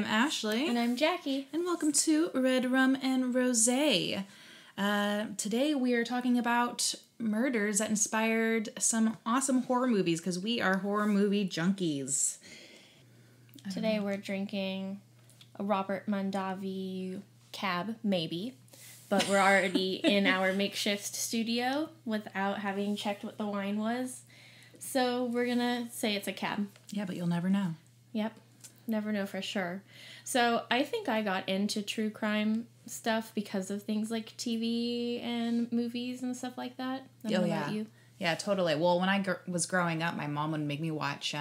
Ashley. And I'm Jackie. And welcome to Red Rum and Rosé. Today we are talking about murders that inspired some awesome horror movies because we are horror movie junkies. Today we're drinking a Robert Mondavi cab, maybe. But we're already in our makeshift studio without having checked what the wine was. So we're going to say it's a cab. Yeah, but you'll never know. Yep. Never know for sure. So I think I got into true crime stuff because of things like TV and movies and stuff like that. I don't know about you. Yeah, totally. Well, when I was growing up, my mom would make me watch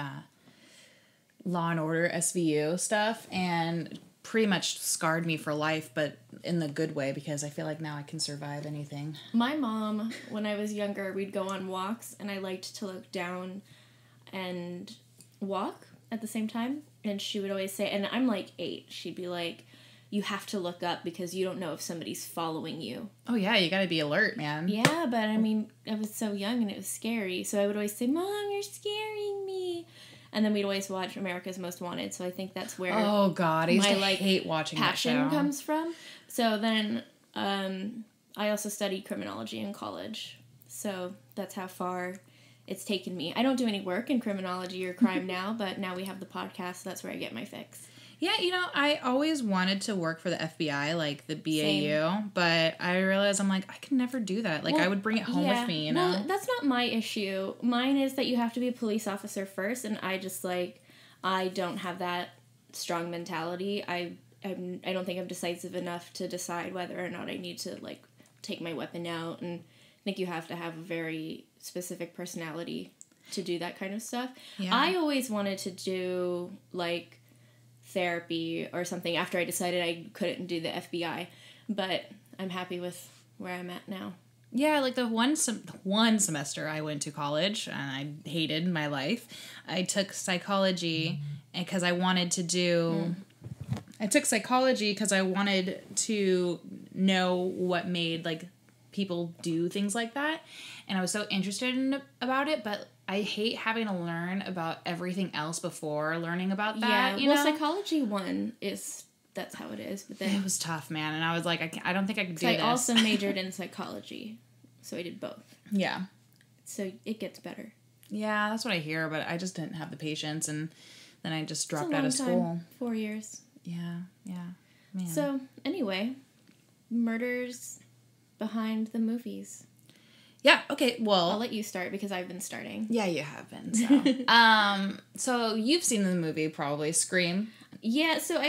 Law and Order SVU stuff, and pretty much scarred me for life, but in the good way, because I feel like now I can survive anything. My mom, when I was younger, we'd go on walks, and I liked to look down and walk at the same time. And she would always say, and I'm like 8, she'd be like, you have to look up because you don't know if somebody's following you. Oh, yeah, you gotta be alert, man. Yeah, but I mean, I was so young and it was scary. So I would always say, Mom, you're scaring me. And then we'd always watch America's Most Wanted. So I think that's where oh god, I used to hate watching passion that show. Comes from. So then I also studied criminology in college. So that's how far it's taken me. I don't do any work in criminology or crime now, but now we have the podcast, so that's where I get my fix. Yeah, you know, I always wanted to work for the FBI, like the BAU, Same. But I realized I'm like, I could never do that. Like, I would bring it home with me, you know? Well, that's not my issue. Mine is that you have to be a police officer first, and I don't have that strong mentality. I don't think I'm decisive enough to decide whether or not I need to, like, take my weapon out, and I think you have to have a very specific personality to do that kind of stuff. Yeah. I always wanted to do, like, therapy or something after I decided I couldn't do the FBI, but I'm happy with where I'm at now. Yeah, like the one semester I went to college and I hated my life. I took psychology because I wanted to do... I took psychology because I wanted to know what made, like, people do things like that. And I was so interested about it, but I hate having to learn about everything else before learning about that. Yeah, Psychology 1 that's how it is. But then it was tough, man. And I was like, I don't think I could do this. I also majored in psychology, so I did both. Yeah. So it gets better. Yeah, that's what I hear, but I just didn't have the patience, and then I just dropped out of school. 4 years. Yeah, man. So, anyway, murders behind the movies. Yeah, okay, well... I'll let you start because I've been starting. Yeah, you have been, so... So you've seen the movie, probably, Scream. Yeah, so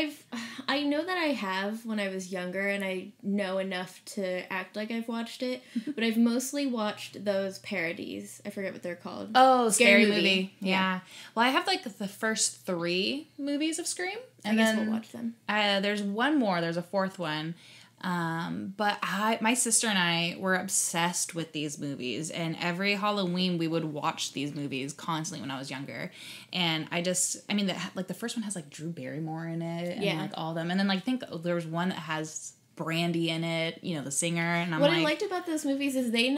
I know that I have when I was younger, and I know enough to act like I've watched it, but I've mostly watched those parodies. I forget what they're called. Oh, Scary Movie. Yeah. Well, I have, like, the first 3 movies of Scream. And I guess we'll watch them. There's one more. There's a 4th one. But my sister and I were obsessed with these movies, and every Halloween we would watch these movies constantly when I was younger. And the first one has, like, Drew Barrymore in it, and like all of them. And then, like, I think there was one that has Brandy in it, you know, the singer. And what I liked about those movies is they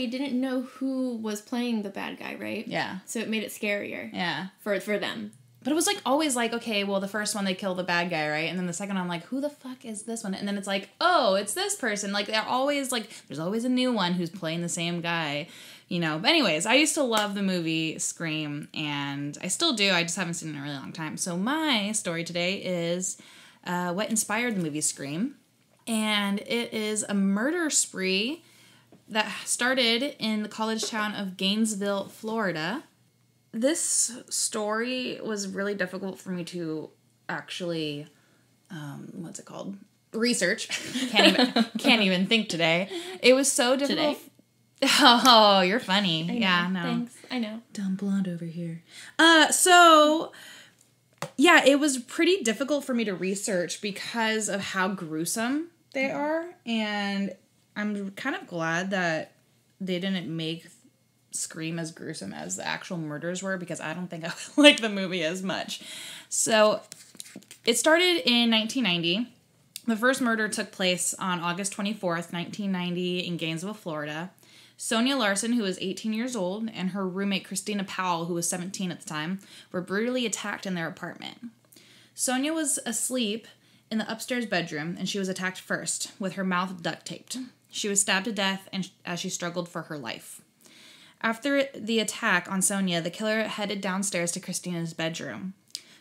didn't know who was playing the bad guy, right? Yeah. So it made it scarier. Yeah. For them. But it was, like, always, like, okay, well, the first one, they kill the bad guy, right? And then the second one, I'm like, who the fuck is this one? And then it's like, oh, it's this person. Like, they're always, like, there's always a new one who's playing the same guy, you know? But anyways, I used to love the movie Scream, and I still do. I just haven't seen it in a really long time. So my story today is what inspired the movie Scream. And it is a murder spree that started in the college town of Gainesville, Florida. This story was really difficult for me to actually, research. Can't even think today. It was so difficult. Today? Oh, you're funny. I know. Yeah, no. Thanks. I know. Dumb blonde over here. So, yeah, it was pretty difficult for me to research because of how gruesome they are. And I'm kind of glad that they didn't make Scream as gruesome as the actual murders were, because I don't think I like the movie as much. So it started in 1990. The first murder took place on August 24th, 1990 in Gainesville, Florida. Sonia Larson, who was 18 years old, and her roommate Christina Powell, who was 17 at the time, were brutally attacked in their apartment. Sonia was asleep in the upstairs bedroom, and she was attacked first, with her mouth duct taped. She was stabbed to death as she struggled for her life. After the attack on Sonia, the killer headed downstairs to Christina's bedroom.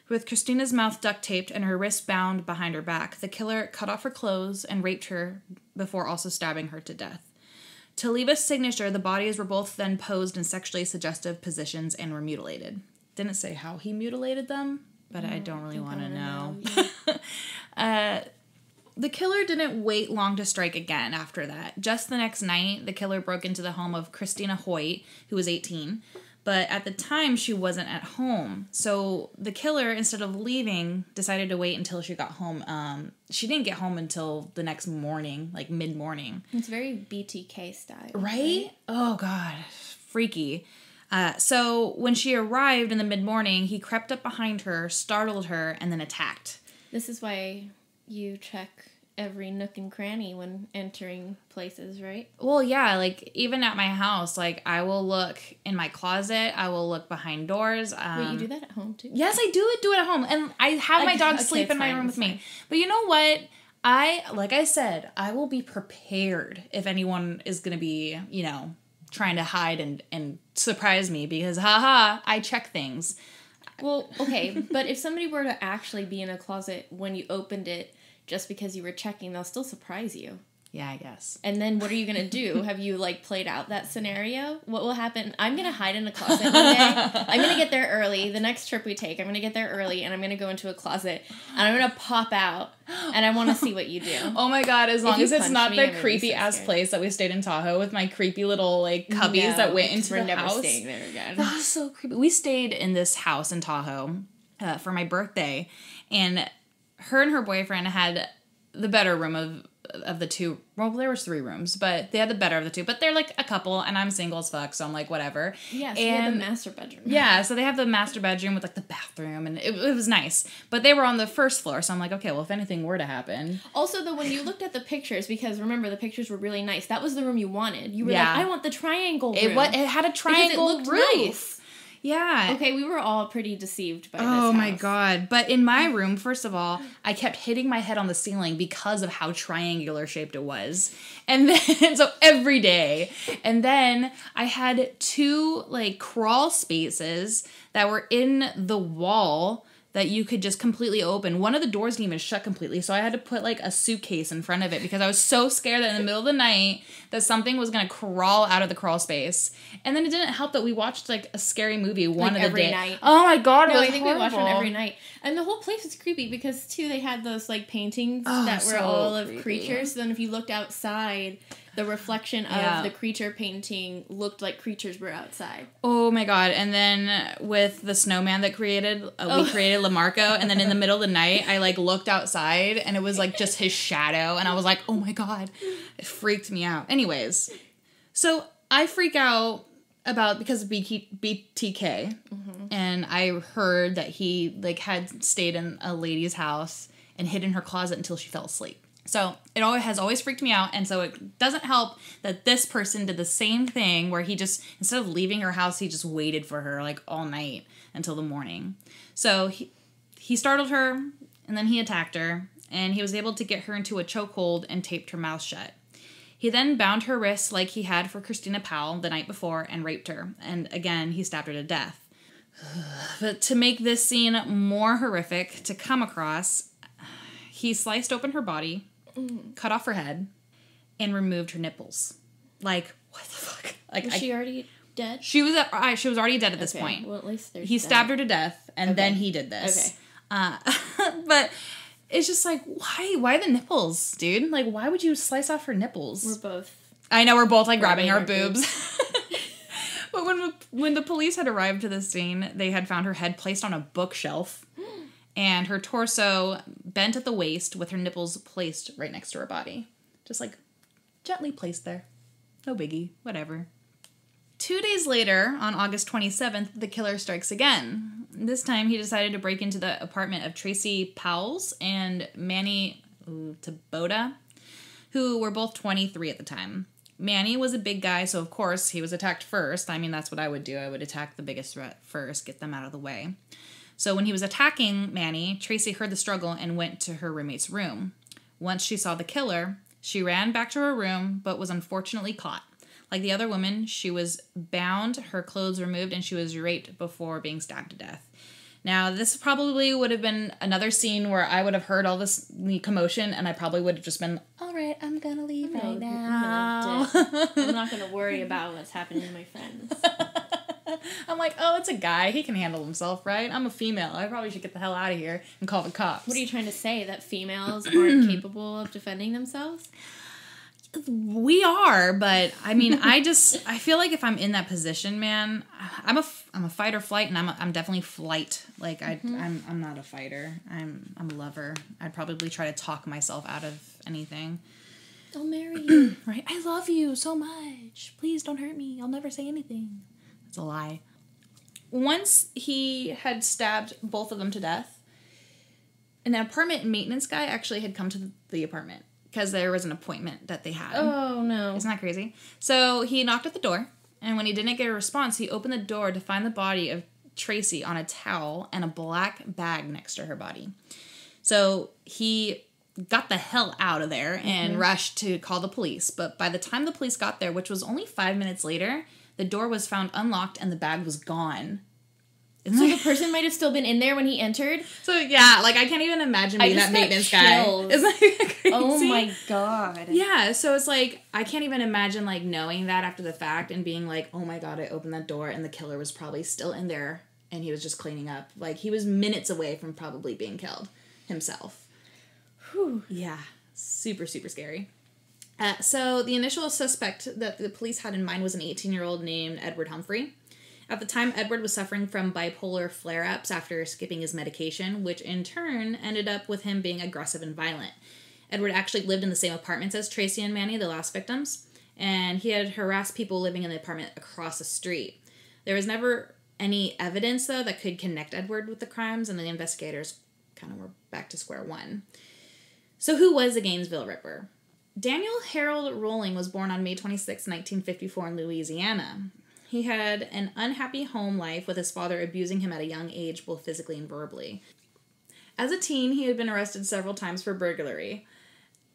With Christina's mouth duct taped and her wrists bound behind her back, the killer cut off her clothes and raped her before also stabbing her to death. To leave a signature, the bodies were both then posed in sexually suggestive positions and were mutilated. Didn't say how he mutilated them, but I don't really want to know. The killer didn't wait long to strike again after that. Just the next night, the killer broke into the home of Christina Hoyt, who was 18. But at the time, she wasn't at home. So the killer, instead of leaving, decided to wait until she got home. She didn't get home until the next morning, like mid-morning. It's very BTK style. Right? Oh, God. Freaky. So when she arrived in the mid-morning, he crept up behind her, startled her, and then attacked. This is why you check every nook and cranny when entering places, right? Well, yeah, like, even at my house, like, I will look in my closet, I will look behind doors. Wait, you do that at home, too? Yes, I do it at home, and I have my dog sleep in my room with me. But you know what? Like I said, I will be prepared if anyone is going to be, you know, trying to hide and surprise me, because, haha, I check things. Well, okay, but if somebody were to actually be in a closet when you opened it, just because you were checking, they'll still surprise you. Yeah, I guess. And then what are you going to do? Have you, like, played out that scenario? What will happen? I'm going to hide in a closet one day. I'm going to get there early. The next trip we take, I'm going to get there early, and I'm going to go into a closet, and I'm going to pop out, and I want to see what you do. Oh my God, as long as it's not the creepy-ass place that we stayed in Tahoe with my creepy little, like, cubbies that went into the house. We're never staying there again. That was so creepy. We stayed in this house in Tahoe for my birthday, and her and her boyfriend had the better room of the two. Well, there was 3 rooms, but they had the better of the two. But they're like a couple, and I'm single as fuck, so I'm like, whatever. Yeah, so they have the master bedroom. Yeah, so they have the master bedroom with like the bathroom, and it was nice. But they were on the first floor, so I'm like, okay, well, if anything were to happen. Also, though, when you looked at the pictures, because remember, the pictures were really nice, that was the room you wanted. You were like, I want the triangle room. It had a triangle because it looked roof. Nice. Yeah. Okay, we were all pretty deceived by this Oh house. my God. But in my room, first of all, I kept hitting my head on the ceiling because of how triangular shaped it was. And then, so every day. And then I had 2, like, crawl spaces that were in the wall that you could just completely open. One of the doors didn't even shut completely, so I had to put, like, a suitcase in front of it because I was so scared that in the middle of the night that something was going to crawl out of the crawl space. And then it didn't help that we watched, like, a scary movie one of the day. Every night. Oh my God, it was I think horrible. we watched one every night. And the whole place was creepy because, too, they had those, like, paintings that were all of creatures. So then if you looked outside, the reflection of the creature painting looked like creatures were outside. Oh my God. And then with the snowman that we created Lamarco, and then in the middle of the night, I like looked outside and it was like just his shadow, and I was like, oh my God. It freaked me out. Anyways, so I freak out because of BTK, and I heard that he like had stayed in a lady's house and hid in her closet until she fell asleep. So it has always freaked me out, and so it doesn't help that this person did the same thing where he just, instead of leaving her house, he just waited for her like all night until the morning. So he startled her, and then he attacked her, and he was able to get her into a chokehold and taped her mouth shut. He then bound her wrists like he had for Christina Powell the night before and raped her, and again, he stabbed her to death. But to make this scene more horrific to come across, he sliced open her body, cut off her head, and removed her nipples. Like, what the fuck? Like, was she already dead? She was already dead at this point. Well, at least he stabbed her to death, and then he did this. Okay. But it's just like, why the nipples, dude? Like, why would you slice off her nipples? I know, we're both like grabbing our boobs. But when the police had arrived to the scene, they had found her head placed on a bookshelf. And her torso bent at the waist with her nipples placed right next to her body. Just like gently placed there. No biggie. Whatever. 2 days later, on August 27th, the killer strikes again. This time he decided to break into the apartment of Tracy Powles and Manny Taboda, who were both 23 at the time. Manny was a big guy, so of course he was attacked first. I mean, that's what I would do. I would attack the biggest threat first, get them out of the way. So when he was attacking Manny, Tracy heard the struggle and went to her roommate's room. Once she saw the killer, she ran back to her room, but was unfortunately caught. Like the other woman, she was bound, her clothes removed, and she was raped before being stabbed to death. Now, this probably would have been another scene where I would have heard all this commotion, and I probably would have just been, all right, I'm gonna leave right now. I'm not gonna worry about what's happening to my friends. I'm like, oh, it's a guy. He can handle himself, right? I'm a female. I probably should get the hell out of here and call the cops. What are you trying to say? That females aren't capable of defending themselves? We are, but I mean, I feel like if I'm in that position, man, I'm a fight or flight, and I'm definitely flight. Like I'm not a fighter. I'm a lover. I'd probably try to talk myself out of anything. I'll marry you. Right? I love you so much. Please don't hurt me. I'll never say anything. That's a lie. Once he had stabbed both of them to death, an apartment maintenance guy actually had come to the apartment. Because there was an appointment that they had. Oh, no. Isn't that crazy? So he knocked at the door, and when he didn't get a response, he opened the door to find the body of Tracy on a towel and a black bag next to her body. So he got the hell out of there and rushed to call the police. But by the time the police got there, which was only 5 minutes later, the door was found unlocked and the bag was gone. So the person might have still been in there when he entered? So, yeah, like, I can't even imagine being that maintenance guy. Isn't that crazy? Oh, my God. Yeah, so it's like, I can't even imagine, like, knowing that after the fact and being like, oh, my God, I opened that door and the killer was probably still in there and he was just cleaning up. Like, he was minutes away from probably being killed himself. Whew. Yeah, super, super scary. So the initial suspect that the police had in mind was an 18-year-old named Edward Humphrey. At the time, Edward was suffering from bipolar flare-ups after skipping his medication, which in turn ended up with him being aggressive and violent. Edward actually lived in the same apartments as Tracy and Manny, the last victims, and he had harassed people living in the apartment across the street. There was never any evidence, though, that could connect Edward with the crimes, and the investigators kind of were back to square one. So who was the Gainesville Ripper? Daniel Harold Rolling was born on May 26, 1954 in Louisiana. He had an unhappy home life with his father abusing him at a young age, both physically and verbally. As a teen, he had been arrested several times for burglary.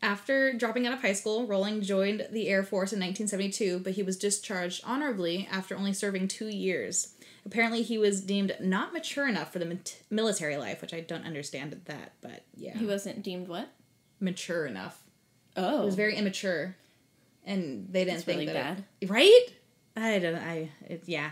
After dropping out of high school, Rolling joined the Air Force in 1972, but he was discharged honorably after only serving 2 years. Apparently, he was deemed not mature enough for the military life, which I don't understand that, but yeah. He wasn't deemed what? Mature enough. Oh. He was very immature, and they didn't think really that... bad. Right? Yeah.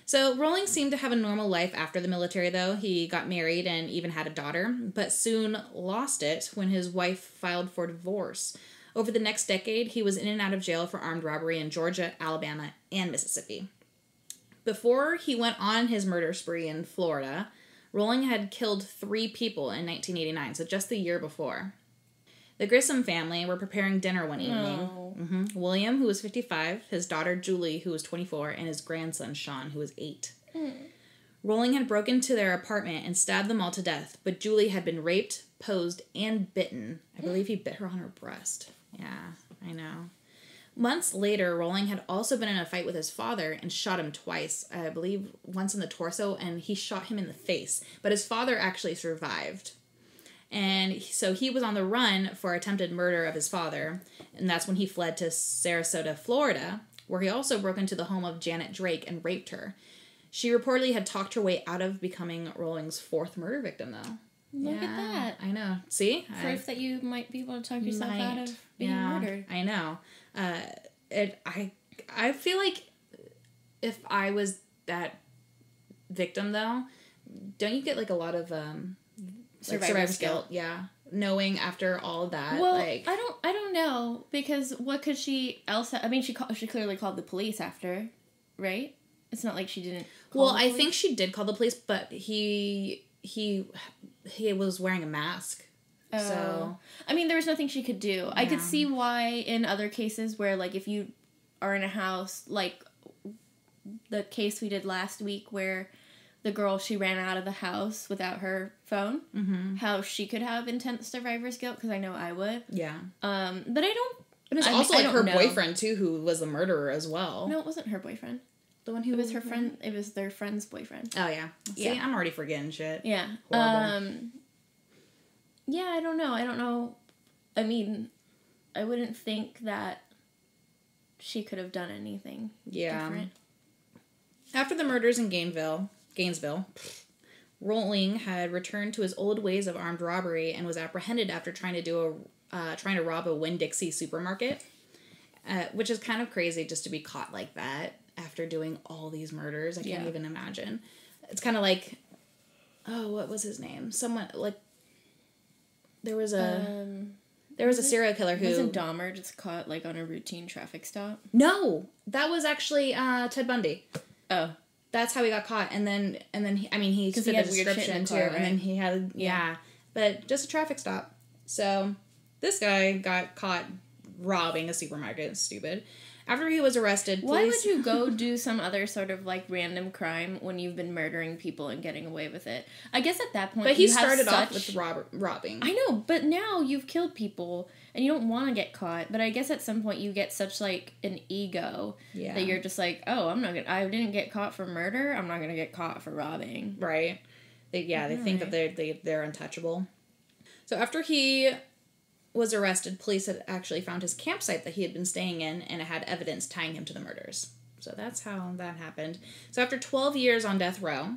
So, Rolling seemed to have a normal life after the military, though. He got married and even had a daughter, but soon lost it when his wife filed for divorce. Over the next decade, he was in and out of jail for armed robbery in Georgia, Alabama, and Mississippi. Before he went on his murder spree in Florida, Rolling had killed 3 people in 1989, so just the year before. The Grissom family were preparing dinner one evening. William, who was 55, his daughter Julie, who was 24, and his grandson Sean, who was 8. Rolling had broken into their apartment and stabbed them all to death, but Julie had been raped, posed, and bitten. I believe he bit her on her breast. Yeah, I know. Months later, Rolling had also been in a fight with his father and shot him twice. I believe once in the torso, and he shot him in the face. But his father actually survived. And so he was on the run for attempted murder of his father, and that's when he fled to Sarasota, Florida, where he also broke into the home of Janet Drake and raped her. She reportedly had talked her way out of becoming Rolling's 4th murder victim, though. Look at that. I know. See? Proof that you might be able to talk yourself out of being murdered. I know. I feel like if I was that victim, though, don't you get, like, a lot of, survivor's guilt, yeah. Knowing after all that, well, like... I don't know, because what could she else... I mean, she clearly called the police after, right? It's not like she didn't call the police. I think she did call the police, but he was wearing a mask. Oh. So... I mean, there was nothing she could do. Yeah. I could see why in other cases where, like, if you are in a house, like the case we did last week where... the girl, she ran out of the house without her phone. How she could have intense survivor's guilt, because I know I would. Yeah. But I don't... But it's also, like, her boyfriend, too, who was the murderer as well. No, it wasn't her boyfriend. The one who It was her friend. It was their friend's boyfriend. Oh, yeah. See, Yeah. I'm already forgetting shit. Yeah. Horrible. Yeah, I don't know. I mean, I wouldn't think that she could have done anything different. After the murders in Gainesville, Rolling had returned to his old ways of armed robbery and was apprehended after trying to rob a Winn-Dixie supermarket, which is kind of crazy just to be caught like that after doing all these murders. I can't even imagine. It's kind of like, what was his name? Someone like there was a serial killer who wasn't Dahmer just caught like on a routine traffic stop. No, that was actually Ted Bundy. Oh. That's how he got caught, and then he fit the description too, right? And then he had but just a traffic stop. So this guy got caught robbing a supermarket. It's stupid. After he was arrested, why would you go do some other sort of like random crime when you've been murdering people and getting away with it? I guess at that point, but he started off with robbing. I know, but now you've killed people and you don't want to get caught. But I guess at some point you get such like an ego that you're just like, oh, I didn't get caught for murder. I'm not gonna get caught for robbing. Right? They think that they're untouchable. So after he was arrested, police had actually found his campsite that he had been staying in, and it had evidence tying him to the murders. So that's how that happened. So after 12 years on death row,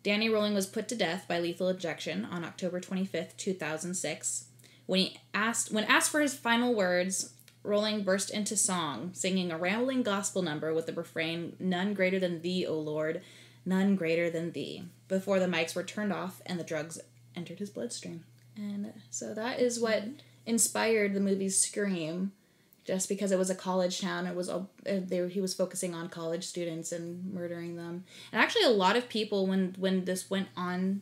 Danny Rolling was put to death by lethal injection on October 25th, 2006. When asked for his final words, Rolling burst into song, singing a rambling gospel number with the refrain, "None greater than thee, O Lord, none greater than thee," before the mics were turned off and the drugs entered his bloodstream. And so that is what inspired the movie Scream, just because it was a college town. It was he was focusing on college students and murdering them. And actually, a lot of people, when this went on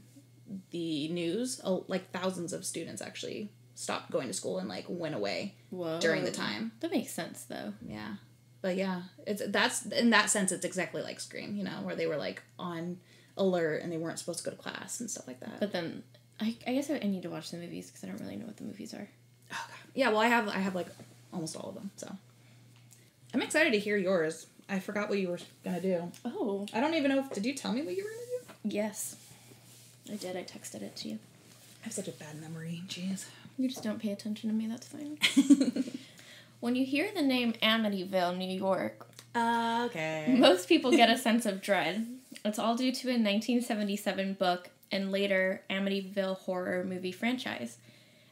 the news, like thousands of students actually stopped going to school and like went away during the time. That makes sense, though. Yeah, but yeah, that's in that sense, it's exactly like Scream, where they were like on alert and they weren't supposed to go to class and stuff like that. But then I guess I need to watch the movies because I don't really know what the movies are. Oh, God. Yeah, well, I have like almost all of them, so I'm excited to hear yours. I forgot what you were gonna do. Oh, I don't even know did you tell me what you were gonna do? Yes, I did. I texted it to you. I have such a bad memory. Jeez. You just don't pay attention to me. That's fine. When you hear the name Amityville, New York, okay, most people get a sense of dread. It's all due to a 1977 book and later Amityville horror movie franchise.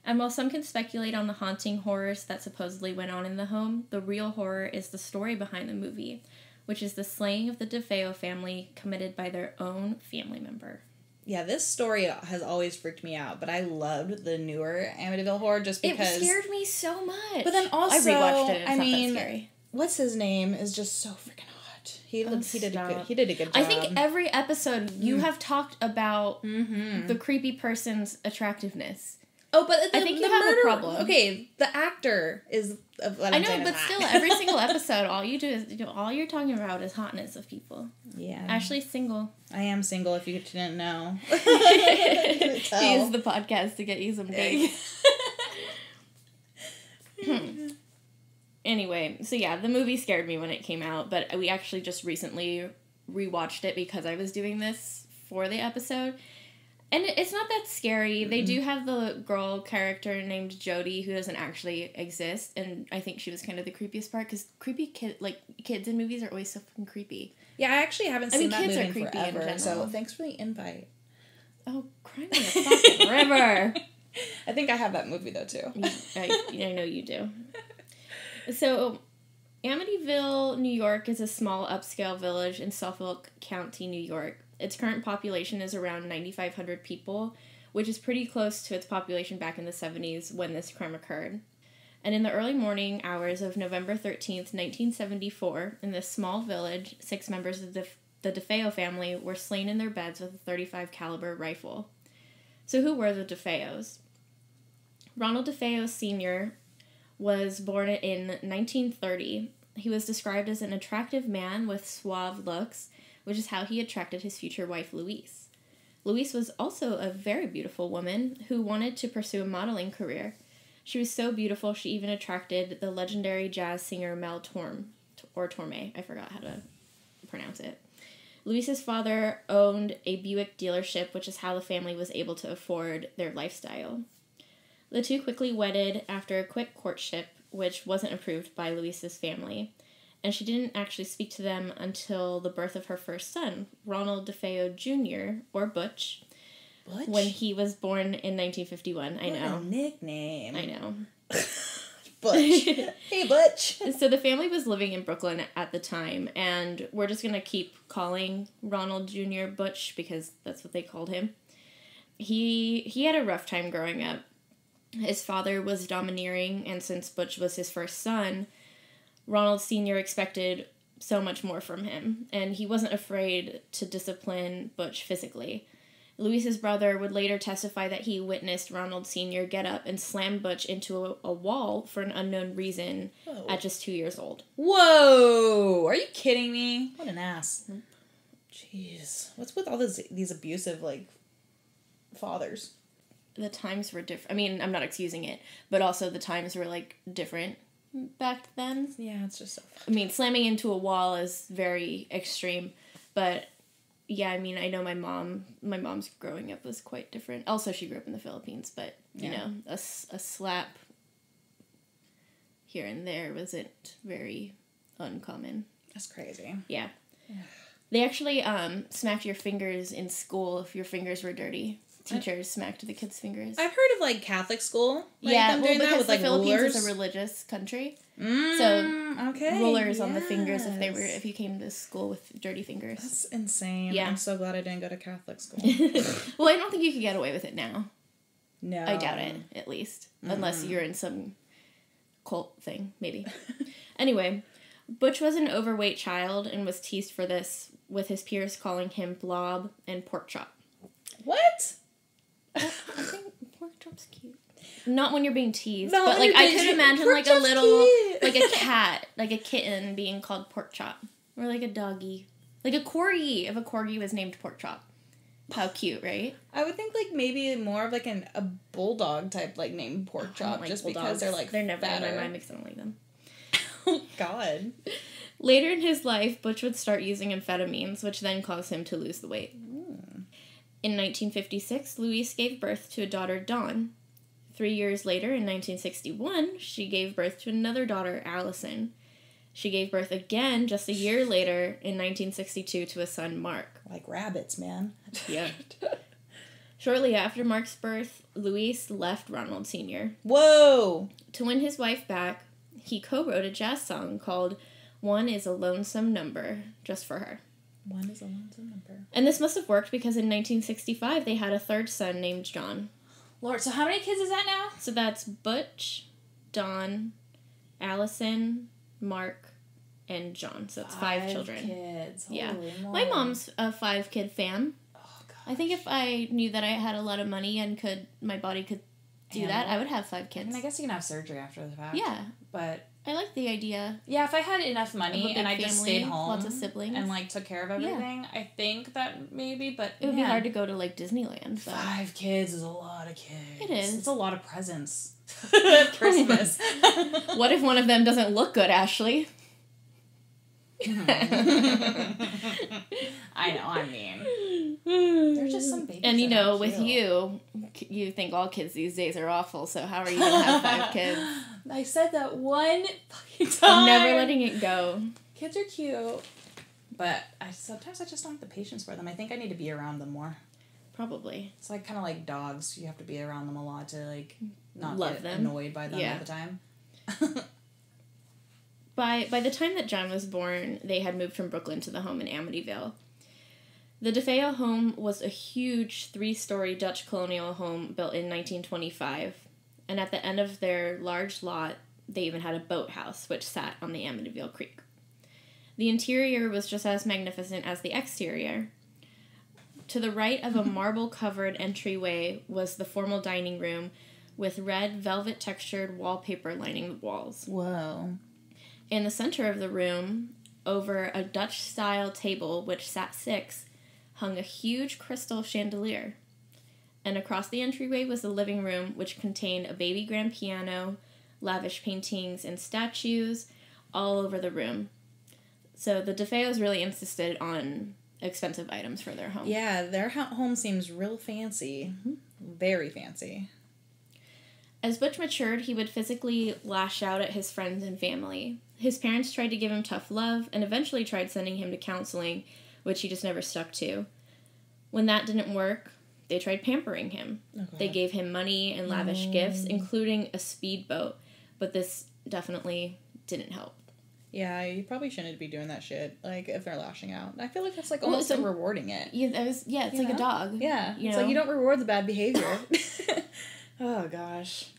And while some can speculate on the haunting horrors that supposedly went on in the home, the real horror is the story behind the movie, which is the slaying of the DeFeo family committed by their own family member. Yeah, this story has always freaked me out, but I loved the newer Amityville horror just because... It scared me so much. But then also, I rewatched it, it's not that scary. What's his name is just so freaking hot. He did a good job. I think every episode you have talked about the creepy person's attractiveness. Oh, but I think you have a problem. Okay, the actor is. I know, but still, every single episode, all you're talking about is hotness of people. Yeah. Ashley's single. I am single. If you didn't know. Use the podcast to get you some dates. Anyway, so yeah, the movie scared me when it came out, but we actually just recently rewatched it because I was doing this for the episode. And it's not that scary. They do have the girl character named Jody who doesn't actually exist, and I think she was kind of the creepiest part because kids in movies are always so fucking creepy. Yeah, I actually haven't seen that movie in forever, so thanks for the invite. Oh, cry me a fucking river! I think I have that movie though too. I know you do. So, Amityville, New York is a small upscale village in Suffolk County, New York. Its current population is around 9,500 people, which is pretty close to its population back in the 70s when this crime occurred. And in the early morning hours of November 13th, 1974, in this small village, 6 members of the DeFeo family were slain in their beds with a .35 caliber rifle. So who were the DeFeos? Ronald DeFeo Sr. was born in 1930. He was described as an attractive man with suave looks, which is how he attracted his future wife, Louise. Louise was also a very beautiful woman who wanted to pursue a modeling career. She was so beautiful, she even attracted the legendary jazz singer Mel Torme. I forgot how to pronounce it. Luis's father owned a Buick dealership, which is how the family was able to afford their lifestyle. The two quickly wedded after a quick courtship, which wasn't approved by Luis's family, and she didn't actually speak to them until the birth of her first son, Ronald DeFeo Jr., or Butch, when he was born in 1951. I know. What a nickname. I know. Butch. Hey, Butch. So the family was living in Brooklyn at the time, and we're just going to keep calling Ronald Jr. Butch because that's what they called him. He had a rough time growing up. His father was domineering, and since Butch was his first son, Ronald Sr. expected so much more from him, and he wasn't afraid to discipline Butch physically. Luis's brother would later testify that he witnessed Ronald Sr. get up and slam Butch into a wall for an unknown reason at just 2 years old. Whoa! Are you kidding me? What an ass. Jeez. What's with all these abusive, fathers? The times were different. I mean, I'm not excusing it, but also the times were, different back then. Yeah, it's just so... I mean, slamming into a wall is very extreme, but... Yeah, I mean, I know my mom's growing up was quite different. Also, she grew up in the Philippines, but, you know, a slap here and there wasn't very uncommon. That's crazy. Yeah. They actually smacked your fingers in school if your fingers were dirty. Teachers smacked the kids' fingers. I've heard of, Catholic school. Yeah, doing because that with, the Philippines rulers. is a religious country. So, rulers on the fingers if you came to school with dirty fingers. That's insane. Yeah. I'm so glad I didn't go to Catholic school. Well, I don't think you could get away with it now. No. I doubt it, at least. Unless you're in some cult thing, maybe. Anyway, Butch was an overweight child and was teased for this, with his peers calling him Blob and Pork Chop. What? I think Pork Chop's cute. Not when you're being teased, no, but I could imagine a little, cute. a cat, a kitten being called Pork Chop. Or a doggy. Like a corgi, if a corgi was named Pork Chop. How cute, right? I would think maybe more of a bulldog type named Pork Chop, just bulldogs. Because they're never fatter. in my mind because I don't like them. Oh God. Later in his life, Butch would start using amphetamines, which then caused him to lose the weight. In 1956, Louise gave birth to a daughter, Dawn. 3 years later, in 1961, she gave birth to another daughter, Allison. She gave birth again just a year later, in 1962, to a son, Mark. Like rabbits, man. Yeah. Shortly after Mark's birth, Louise left Ronald Sr. Whoa! To win his wife back, he co-wrote a jazz song called One is a Lonesome Number, just for her. One is a lonesome number. And this must have worked because in 1965 they had a third son named John. Lord, so how many kids is that now? So that's Butch, Dawn, Allison, Mark, and John. So it's 5 children. Kids. Holy yeah. Lord. My mom's a 5-kid fam. Oh, God. I think if I knew that I had a lot of money and my body could do that, I would have 5 kids. I mean, I guess you can have surgery after the fact. Yeah. But I like the idea. yeah, if I had enough money and I just stayed home, lots of siblings, and took care of everything, I think that maybe. But it would be hard to go to Disneyland. So. 5 kids is a lot of kids. It is. It's a lot of presents. Christmas. What if one of them doesn't look good, Ashley? I know. I mean, they're just some babies. And with you think all kids these days are awful. So how are you gonna have 5 kids? I said that one fucking time. I'm never letting it go. Kids are cute, but sometimes I just don't have the patience for them. I think I need to be around them more. Probably. It's kind of like dogs. You have to be around them a lot to not love get them. annoyed by them all the time. By the time that John was born, they had moved from Brooklyn to the home in Amityville. The DeFeo home was a huge 3-story Dutch colonial home built in 1925, and at the end of their large lot, they even had a boathouse, which sat on the Amityville Creek. The interior was just as magnificent as the exterior. To the right of a marble-covered entryway was the formal dining room with red velvet-textured wallpaper lining the walls. Whoa. In the center of the room, over a Dutch-style table, which sat 6, hung a huge crystal chandelier. And across the entryway was the living room, which contained a baby grand piano, lavish paintings and statues all over the room. So the DeFeos really insisted on expensive items for their home. Yeah, their home seems real fancy. Very fancy. As Butch matured, he would physically lash out at his friends and family. His parents tried to give him tough love and eventually tried sending him to counseling, which he just never stuck to. When that didn't work, they tried pampering him. Okay. They gave him money and lavish gifts, including a speedboat, but this definitely didn't help. Yeah, you probably shouldn't be doing that shit, like, if they're lashing out. I feel like that's, like, almost like rewarding it. Yeah, it's like a dog. Yeah, it's like you don't reward the bad behavior. Oh, gosh.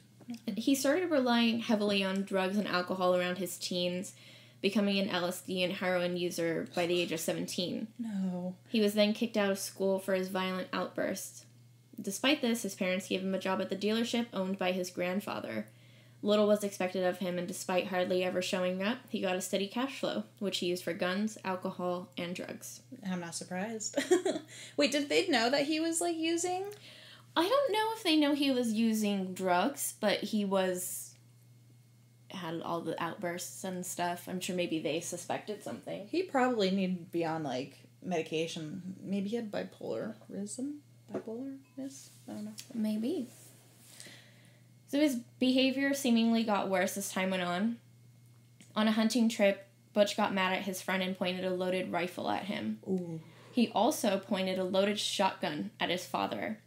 He started relying heavily on drugs and alcohol around his teens, becoming an LSD and heroin user by the age of 17. No. He was then kicked out of school for his violent outbursts. Despite this, his parents gave him a job at the dealership owned by his grandfather. Little was expected of him, and despite hardly ever showing up, he got a steady cash flow, which he used for guns, alcohol, and drugs. I'm not surprised. Wait, did they know that he was, like, using? I don't know if they know he was using drugs, but he had all the outbursts and stuff. I'm sure maybe they suspected something. He probably needed to be on, like, medication. Maybe he had bipolarism? Bipolarness? I don't know. Maybe. So his behavior seemingly got worse as time went on. On a hunting trip, Butch got mad at his friend and pointed a loaded rifle at him. Ooh. He also pointed a loaded shotgun at his father.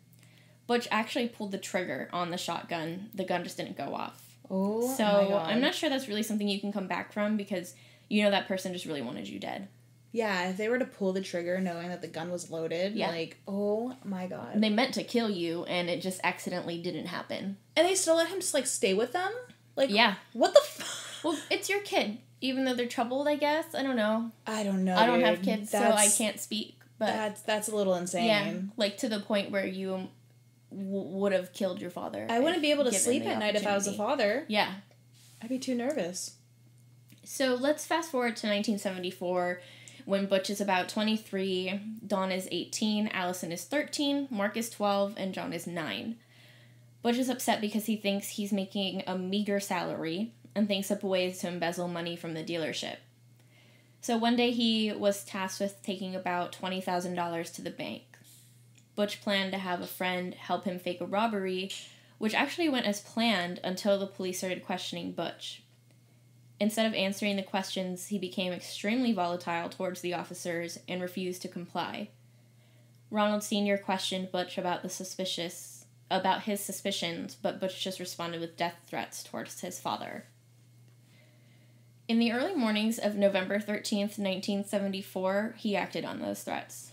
Butch actually pulled the trigger on the shotgun. The gun just didn't go off. Oh, so my God. I'm not sure that's really something you can come back from because you know that person just really wanted you dead. Yeah, if they were to pull the trigger knowing that the gun was loaded, like, oh my God. They meant to kill you and it just accidentally didn't happen. And they still let him just, like, stay with them? Like, yeah. What the fuck? Well, it's your kid. Even though they're troubled, I guess. I don't know. I don't know, I don't have kids, so I can't speak. But that's a little insane. Yeah, like to the point where you would have killed your father. I wouldn't be able to sleep at night if I was a father. Yeah. I'd be too nervous. So let's fast forward to 1974 when Butch is about 23, Dawn is 18, Allison is 13, Mark is 12, and John is 9. Butch is upset because he thinks he's making a meager salary and thinks up ways to embezzle money from the dealership. So one day he was tasked with taking about $20,000 to the bank. Butch planned to have a friend help him fake a robbery, which actually went as planned until the police started questioning Butch. Instead of answering the questions, he became extremely volatile towards the officers and refused to comply. Ronald Sr. questioned Butch about his suspicions, but Butch just responded with death threats towards his father. In the early mornings of November 13th, 1974, he acted on those threats.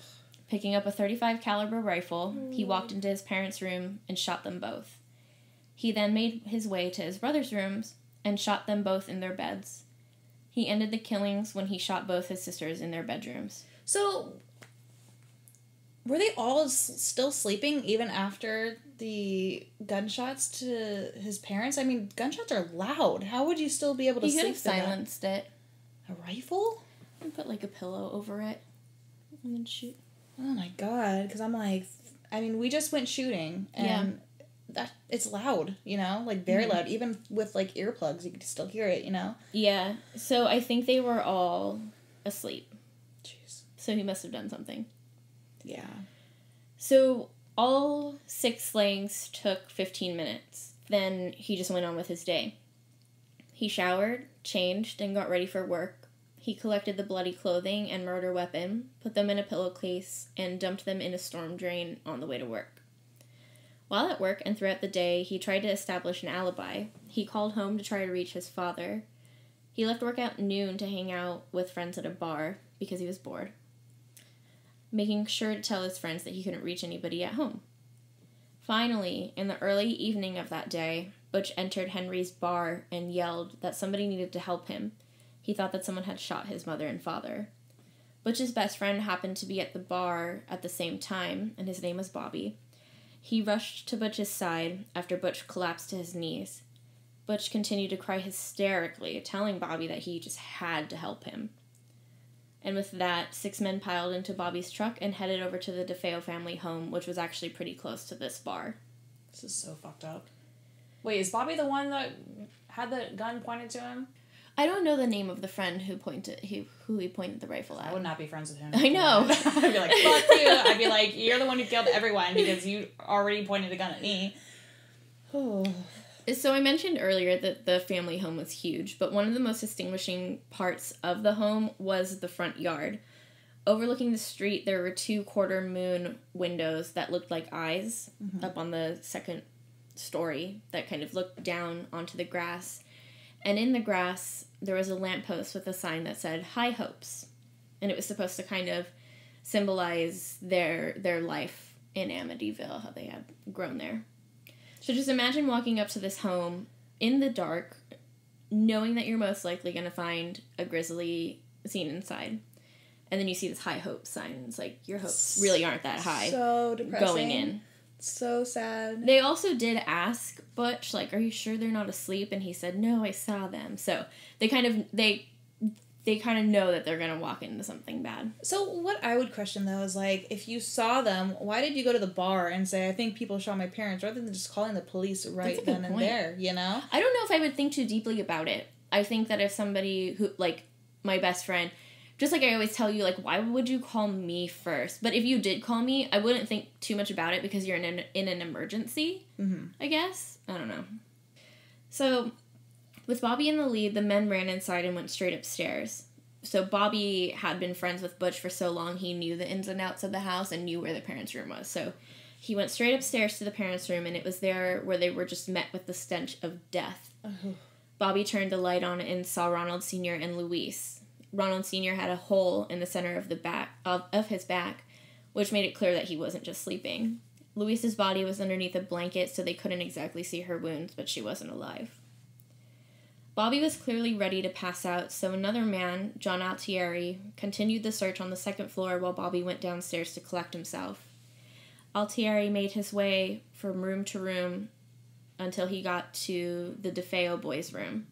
Picking up a .35 caliber rifle, he walked into his parents' room and shot them both. He then made his way to his brother's rooms and shot them both in their beds. He ended the killings when he shot both his sisters in their bedrooms. So, were they all still sleeping even after the gunshots to his parents? I mean, gunshots are loud. How would you still be able to sleep? He could have silenced it. A rifle? And put, like, a pillow over it and then shoot. Oh my God, because I'm like, I mean, we just went shooting, and it's loud, you know? Like, very loud. Even with, like, earplugs, you can still hear it, you know? Yeah, so I think they were all asleep. Jeez. So he must have done something. Yeah. So all 6 slayings took 15 minutes. Then he just went on with his day. He showered, changed, and got ready for work. He collected the bloody clothing and murder weapon, put them in a pillowcase, and dumped them in a storm drain on the way to work. While at work and throughout the day, he tried to establish an alibi. He called home to try to reach his father. He left work at noon to hang out with friends at a bar because he was bored, making sure to tell his friends that he couldn't reach anybody at home. Finally, in the early evening of that day, Butch entered Henry's bar and yelled that somebody needed to help him. He thought that someone had shot his mother and father. Butch's best friend happened to be at the bar at the same time, and his name was Bobby. He rushed to Butch's side after Butch collapsed to his knees. Butch continued to cry hysterically, telling Bobby that he just had to help him. And with that, 6 men piled into Bobby's truck and headed over to the DeFeo family home, which was actually pretty close to this bar. This is so fucked up. Wait, is Bobby the one that had the gun pointed to him? I don't know the name of the friend who he pointed the rifle at. I would not be friends with him. I know. I'd be like, fuck you. I'd be like, you're the one who killed everyone because you already pointed a gun at me. So I mentioned earlier that the family home was huge, but one of the most distinguishing parts of the home was the front yard. Overlooking the street, there were 2 quarter moon windows that looked like eyes up on the second story that kind of looked down onto the grass. And in the grass, there was a lamppost with a sign that said, High Hopes. And it was supposed to kind of symbolize their life in Amityville, how they had grown there. So just imagine walking up to this home in the dark, knowing that you're most likely going to find a grisly scene inside. And then you see this High Hopes sign, and it's like, your hopes really aren't that high. So depressing. Going in. So sad. They also did ask Butch, like, are you sure they're not asleep? And he said, no, I saw them. So they kind of know that they're going to walk into something bad. So what I would question, though, is, like, if you saw them, why did you go to the bar and say, I think people shot my parents, rather than just calling the police right then and there, you know? I don't know if I would think too deeply about it. I think that if somebody who, like, my best friend, just like I always tell you, like, why would you call me first? But if you did call me, I wouldn't think too much about it because you're in an emergency, I guess. I don't know. So, with Bobby in the lead, the men ran inside and went straight upstairs. So Bobby had been friends with Butch for so long, he knew the ins and outs of the house and knew where the parents' room was. So he went straight upstairs to the parents' room, and it was there where they were just met with the stench of death. Bobby turned the light on and saw Ronald Sr. and Luis. Ronald Sr. had a hole in the center of the back of his back, which made it clear that he wasn't just sleeping. Luis's body was underneath a blanket, so they couldn't exactly see her wounds, but she wasn't alive. Bobby was clearly ready to pass out, so another man, John Altieri, continued the search on the second floor while Bobby went downstairs to collect himself. Altieri made his way from room to room until he got to the DeFeo boys' room.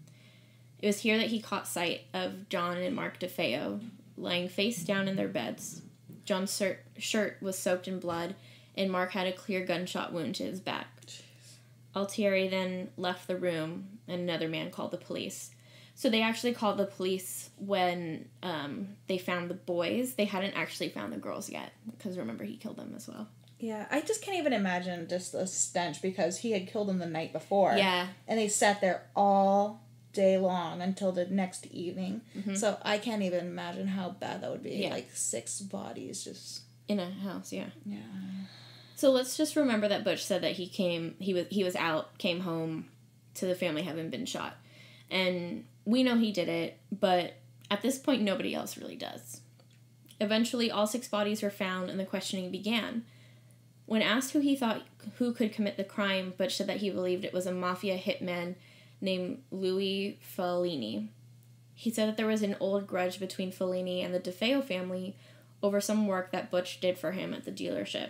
It was here that he caught sight of John and Mark DeFeo, lying face down in their beds. John's shirt was soaked in blood, and Mark had a clear gunshot wound to his back. Altieri then left the room, and another man called the police. So they actually called the police when they found the boys. They hadn't actually found the girls yet, because remember, he killed them as well. Yeah, I just can't even imagine just the stench, because he had killed them the night before. Yeah. And they sat there all day long until the next evening. So I can't even imagine how bad that would be. Yeah. Like 6 bodies just In a house, yeah. Yeah. So let's just remember that Butch said that he was out, came home to the family having been shot. And we know he did it, but at this point nobody else really does. Eventually all 6 bodies were found and the questioning began. When asked who he thought who could commit the crime, Butch said that he believed it was a mafia hitman named Louis Fellini. He said that there was an old grudge between Fellini and the DeFeo family over some work that Butch did for him at the dealership.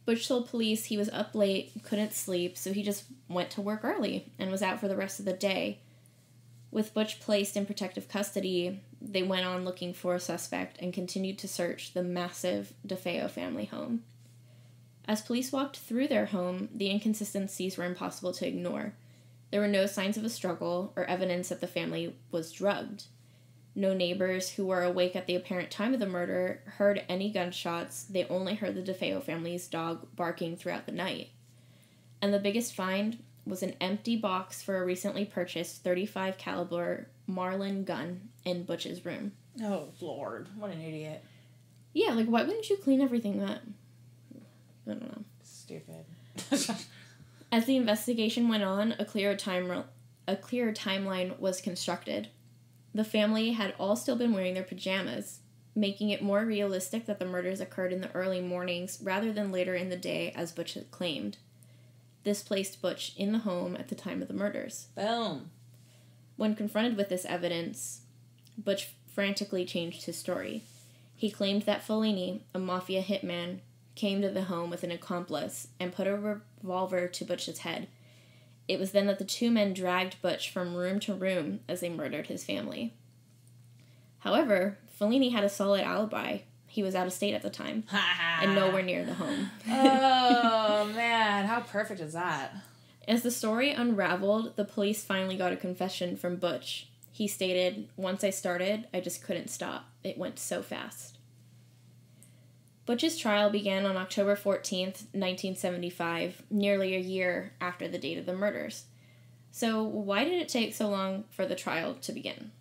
Butch told police he was up late, couldn't sleep, so he just went to work early and was out for the rest of the day. With Butch placed in protective custody, they went on looking for a suspect and continued to search the massive DeFeo family home. As police walked through their home, the inconsistencies were impossible to ignore. There were no signs of a struggle or evidence that the family was drugged. No neighbors who were awake at the apparent time of the murder heard any gunshots. They only heard the DeFeo family's dog barking throughout the night. And the biggest find was an empty box for a recently purchased .35 caliber Marlin gun in Butch's room. Oh, Lord. What an idiot. Yeah, like, why wouldn't you clean everything up? I don't know. Stupid. As the investigation went on, a clearer timeline was constructed. The family had all still been wearing their pajamas, making it more realistic that the murders occurred in the early mornings rather than later in the day, as Butch had claimed. This placed Butch in the home at the time of the murders. Boom. When confronted with this evidence, Butch frantically changed his story. He claimed that Fellini, a mafia hitman, came to the home with an accomplice and put a revolver to Butch's head. It was then that the 2 men dragged Butch from room to room as they murdered his family. However, Fellini had a solid alibi. He was out of state at the time and nowhere near the home. Oh, man. How perfect is that? As the story unraveled, the police finally got a confession from Butch. He stated, "Once I started, I just couldn't stop. It went so fast." Butch's trial began on October 14th, 1975, nearly a year after the date of the murders. So why did it take so long for the trial to begin?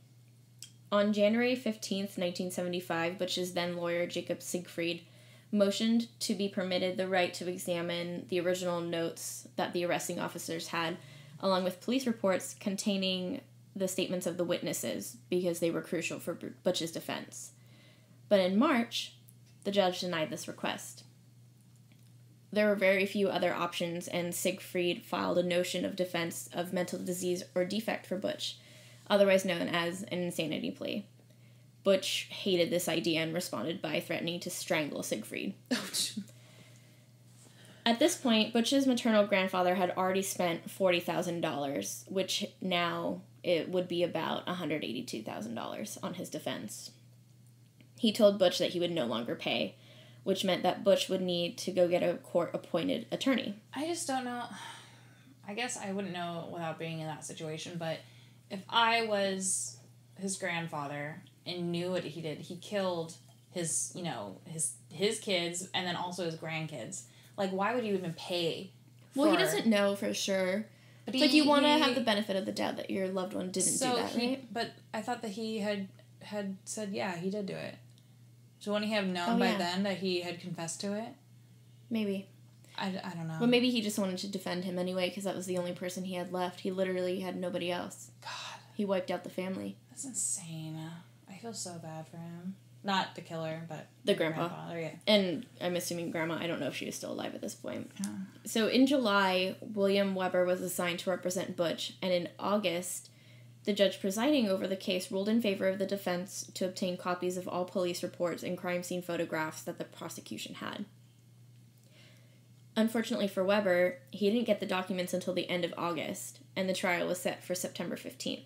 On January 15th, 1975, Butch's then lawyer, Jacob Siegfried, motioned to be permitted the right to examine the original notes that the arresting officers had, along with police reports containing the statements of the witnesses, because they were crucial for Butch's defense. But in March, the judge denied this request. There were very few other options, and Siegfried filed a notion of defense of mental disease or defect for Butch, otherwise known as an insanity plea. Butch hated this idea and responded by threatening to strangle Siegfried. At this point, Butch's maternal grandfather had already spent $40,000, which now it would be about $182,000 on his defense. He told Butch that he would no longer pay, which meant that Butch would need to go get a court-appointed attorney. I just don't know. I guess I wouldn't know without being in that situation, but if I was his grandfather and knew what he did, he killed his kids and then also his grandkids. Like, why would you even pay? Well, he doesn't know for sure. But it's you want to have the benefit of the doubt that your loved one didn't do that, right? But I thought that he had said, yeah, he did do it. So wouldn't he have known by then that he had confessed to it? Maybe. I don't know. Well, maybe he just wanted to defend him anyway, because that was the only person he had left. He literally had nobody else. God. He wiped out the family. That's insane. I feel so bad for him. Not the killer, but the grandpa. Yeah. And I'm assuming grandma. I don't know if she was still alive at this point. Yeah. So in July, William Weber was assigned to represent Butch, and in August, the judge presiding over the case ruled in favor of the defense to obtain copies of all police reports and crime scene photographs that the prosecution had. Unfortunately for Weber, he didn't get the documents until the end of August, and the trial was set for September 15th.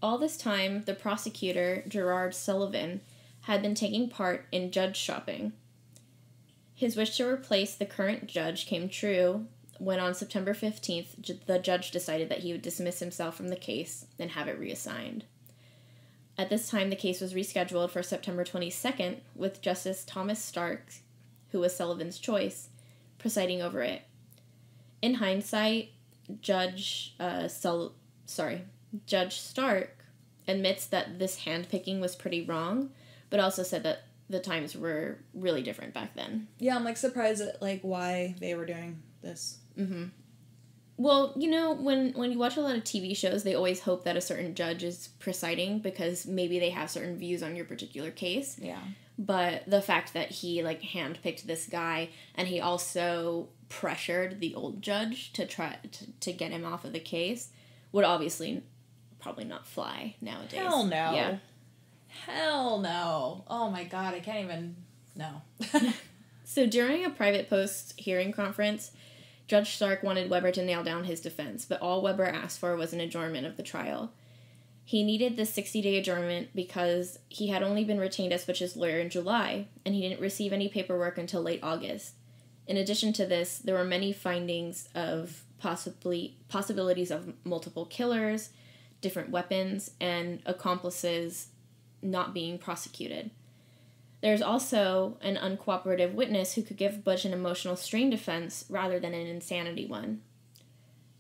All this time, the prosecutor, Gerard Sullivan, had been taking part in judge shopping. His wish to replace the current judge came true when on September 15th, the judge decided that he would dismiss himself from the case and have it reassigned. At this time, the case was rescheduled for September 22nd, with Justice Thomas Stark, who was Sullivan's choice, presiding over it. In hindsight, Judge Stark admits that this handpicking was pretty wrong, but also said that the times were really different back then. Yeah, I'm surprised at why they were doing this. Mm-hmm. Well, when you watch a lot of TV shows, they always hope that a certain judge is presiding because maybe they have certain views on your particular case. Yeah. But the fact that he handpicked this guy, and he also pressured the old judge to try to get him off of the case, would obviously probably not fly nowadays. Hell no. Yeah. Hell no. Oh my God, I can't even. No. So during a private post-hearing conference, Judge Stark wanted Weber to nail down his defense, but all Weber asked for was an adjournment of the trial. He needed this 60-day adjournment because he had only been retained as Butch's lawyer in July, and he didn't receive any paperwork until late August. In addition to this, there were many findings of possibilities of multiple killers, different weapons, and accomplices not being prosecuted. There's also an uncooperative witness who could give Butch an emotional strain defense rather than an insanity one.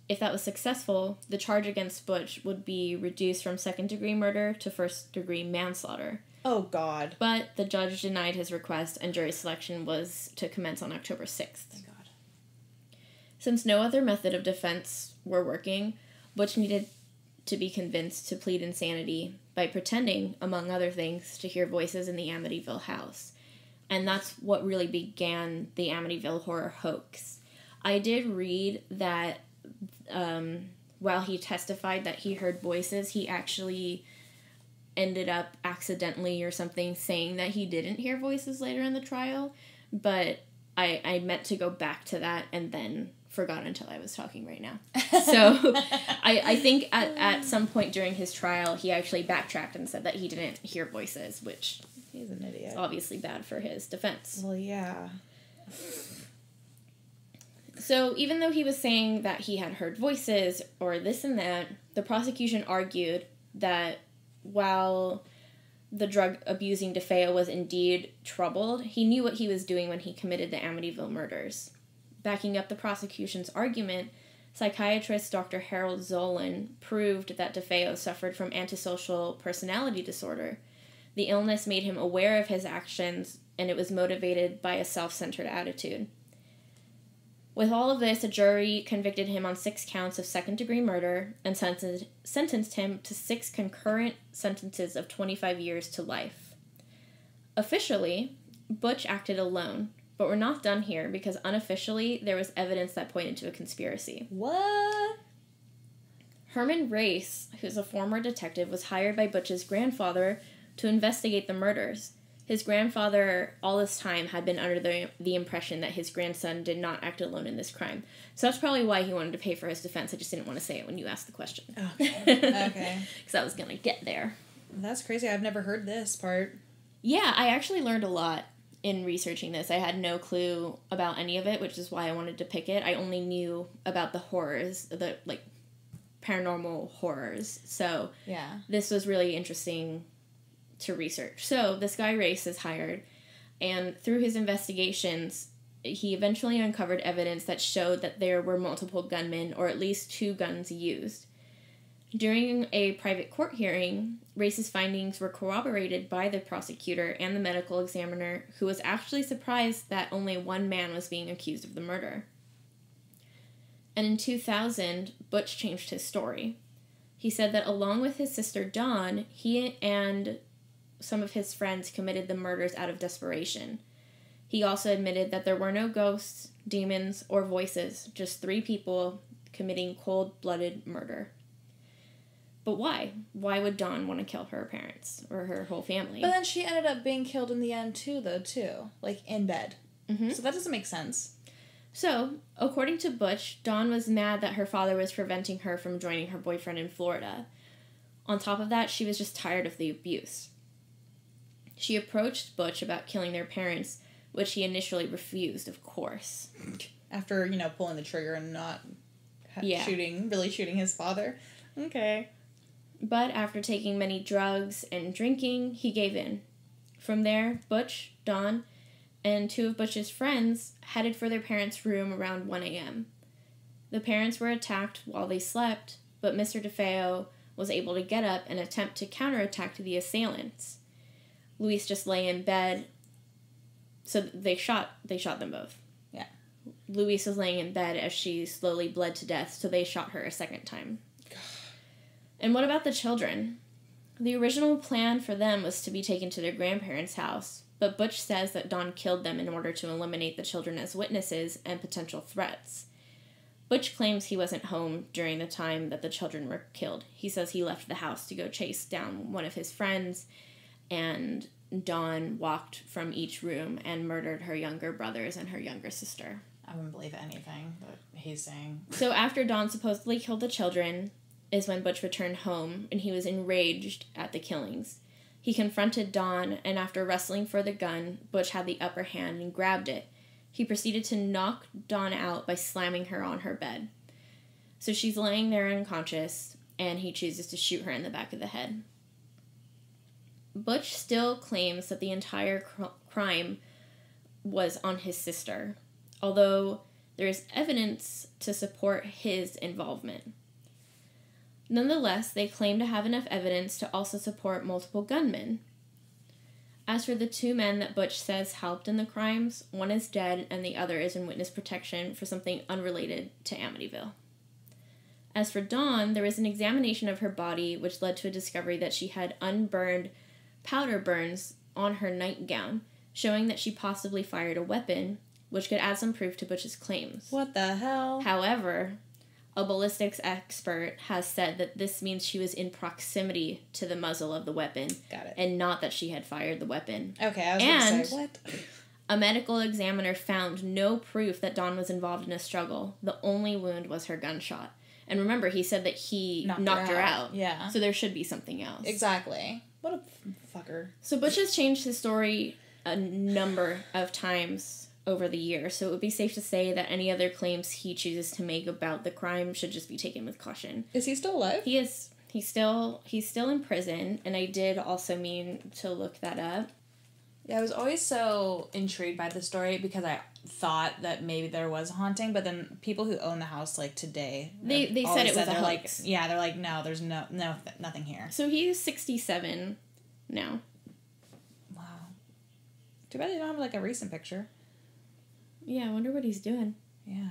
If that was successful, the charge against Butch would be reduced from second-degree murder to first-degree manslaughter. Oh, God. But the judge denied his request, and jury selection was to commence on October 6th. Thank God. Since no other method of defense were working, Butch needed to be convinced to plead insanity by pretending, among other things, to hear voices in the Amityville house. And that's what really began the Amityville horror hoax. I did read that while he testified that he heard voices, he actually ended up accidentally or something saying that he didn't hear voices later in the trial. But I meant to go back to that and then forgot until I was talking right now. So I think at some point during his trial, he actually backtracked and said that he didn't hear voices, which he's an idiot. Is obviously bad for his defense. Well, yeah. So even though he was saying that he had heard voices or this and that, the prosecution argued that while the drug-abusing DeFeo was indeed troubled, he knew what he was doing when he committed the Amityville murders. Backing up the prosecution's argument, psychiatrist Dr. Harold Zolan proved that DeFeo suffered from antisocial personality disorder. The illness made him aware of his actions, and it was motivated by a self-centered attitude. With all of this, a jury convicted him on 6 counts of second-degree murder and sentenced him to 6 concurrent sentences of 25 years to life. Officially, Butch acted alone, but we're not done here because unofficially there was evidence that pointed to a conspiracy. What? Herman Race, who's a former detective, was hired by Butch's grandfather to investigate the murders. His grandfather, all this time, had been under the impression that his grandson did not act alone in this crime. So that's probably why he wanted to pay for his defense. I just didn't want to say it when you asked the question. Okay. Because I was going to get there. That's crazy. I've never heard this part. Yeah, I actually learned a lot in researching this. I had no clue about any of it, which is why I wanted to pick it. I only knew about the horrors, the, like, paranormal horrors. So yeah, this was really interesting to research. So this guy Race is hired, and through his investigations, he eventually uncovered evidence that showed that there were multiple gunmen, or at least 2 guns used. During a private court hearing, Race's findings were corroborated by the prosecutor and the medical examiner, who was actually surprised that only 1 man was being accused of the murder. And in 2000, Butch changed his story. He said that along with his sister Dawn, he and some of his friends committed the murders out of desperation. He also admitted that there were no ghosts, demons, or voices, just 3 people committing cold-blooded murder. But why? Why would Dawn want to kill her parents or her whole family? But then she ended up being killed in the end too, like in bed. Mm-hmm. So that doesn't make sense. So, according to Butch, Dawn was mad that her father was preventing her from joining her boyfriend in Florida. On top of that, she was just tired of the abuse. She approached Butch about killing their parents, which he initially refused, of course. After, pulling the trigger and not shooting his father. Okay. But after taking many drugs and drinking, he gave in. From there, Butch, Dawn, and 2 of Butch's friends headed for their parents' room around 1 a.m. The parents were attacked while they slept, but Mr. DeFeo was able to get up and attempt to counterattack the assailants. Luis just lay in bed, so they shot them both. Yeah. Luis was laying in bed as she slowly bled to death, so they shot her a second time. And what about the children? The original plan for them was to be taken to their grandparents' house, but Butch says that Dawn killed them in order to eliminate the children as witnesses and potential threats. Butch claims he wasn't home during the time that the children were killed. He says he left the house to go chase down one of his friends, and Dawn walked from each room and murdered her younger brothers and her younger sister. I wouldn't believe anything that he's saying. So after Dawn supposedly killed the children is when Butch returned home, and he was enraged at the killings. He confronted Dawn, and after wrestling for the gun, Butch had the upper hand and grabbed it. He proceeded to knock Dawn out by slamming her on her bed. So she's laying there unconscious, and he chooses to shoot her in the back of the head. Butch still claims that the entire crime was on his sister, although there is evidence to support his involvement. Nonetheless, they claim to have enough evidence to also support multiple gunmen. As for the 2 men that Butch says helped in the crimes, one is dead and the other is in witness protection for something unrelated to Amityville. As for Dawn, there was an examination of her body which led to a discovery that she had unburned powder burns on her nightgown, showing that she possibly fired a weapon, which could add some proof to Butch's claims. What the hell? However, a ballistics expert has said that this means she was in proximity to the muzzle of the weapon. Got it. And not that she had fired the weapon. Okay, I was going to say, what? A medical examiner found no proof that Dawn was involved in a struggle. The only wound was her gunshot. And remember, he said that he knocked her out. Yeah. So there should be something else. Exactly. What a fucker. So Butch has changed his story a number of times over the years, so it would be safe to say that any other claims he chooses to make about the crime should just be taken with caution. Is he still alive? He is. He's still in prison, and I did also mean to look that up. Yeah, I was always so intrigued by the story because I thought that maybe there was a haunting, but then people who own the house, like, today... They said it was a hoax. Like, yeah, they're like, no, there's nothing here. So he's 67 now. Wow. Too bad they don't have, like, a recent picture. Yeah, I wonder what he's doing. Yeah.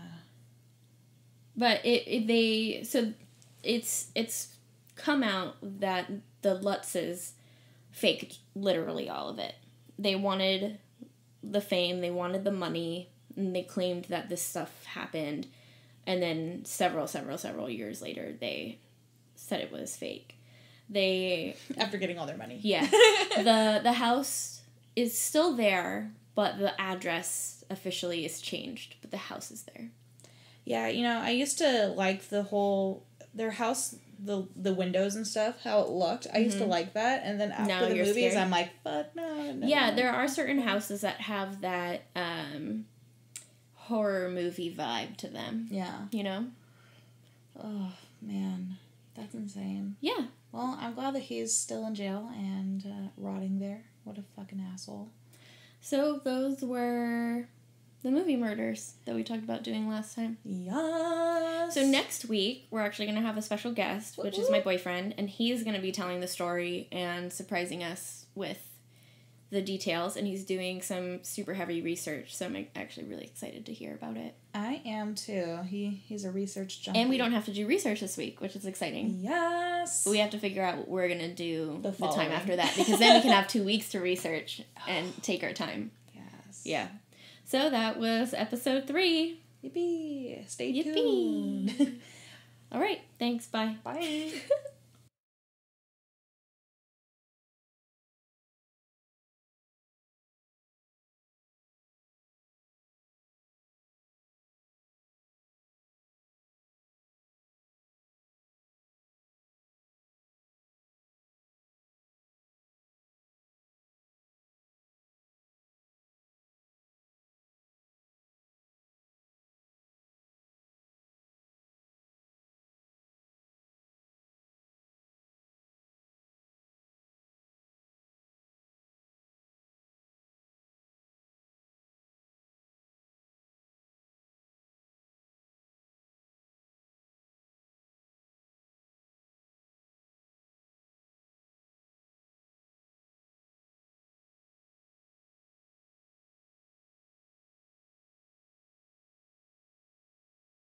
But it's come out that the Lutzes faked literally all of it. They wanted the fame, they wanted the money, and they claimed that this stuff happened. And then several years later, they said it was fake. After getting all their money. Yeah. The house is still there, but the address officially is changed. But the house is there. Yeah, I used to like their house, the windows and stuff, how it looked. I used to like that, and then after the movies, scared. I'm like, fuck no. Yeah, there are certain houses that have that horror movie vibe to them. Yeah. Oh, man. That's insane. Yeah. Well, I'm glad that he's still in jail and rotting there. What a fucking asshole. So those were the movie murders that we talked about doing last time. Yes. So next week, we're actually going to have a special guest, which is my boyfriend, and he's going to be telling the story and surprising us with the details, and he's doing some super heavy research, so I'm actually really excited to hear about it. I am too. He's a research junkie. And we don't have to do research this week, which is exciting. Yes. But we have to figure out what we're going to do the following. time after that, because then we can have 2 weeks to research and take our time. Yes. Yeah. So that was episode 3. Yippee. Stay Yippee. tuned. All right. Thanks. Bye. Bye.